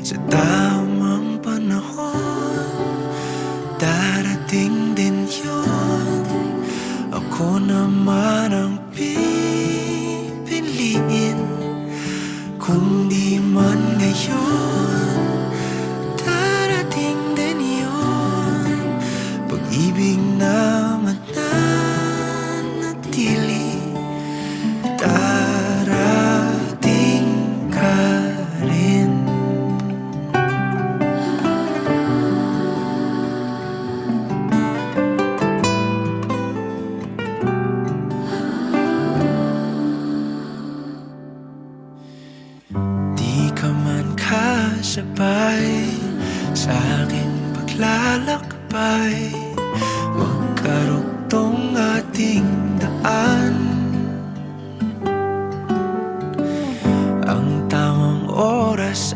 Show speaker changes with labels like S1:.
S1: Sa tamang panahon, darating din yun. Ako naman ang pipiliin. Kung di man ngayon, darating din yun. Pag-ibig na mananatili, darating ka rin. Di ka man kasabay sa aking paglalakbay, magkarugtong ating daan. Ang tamang oras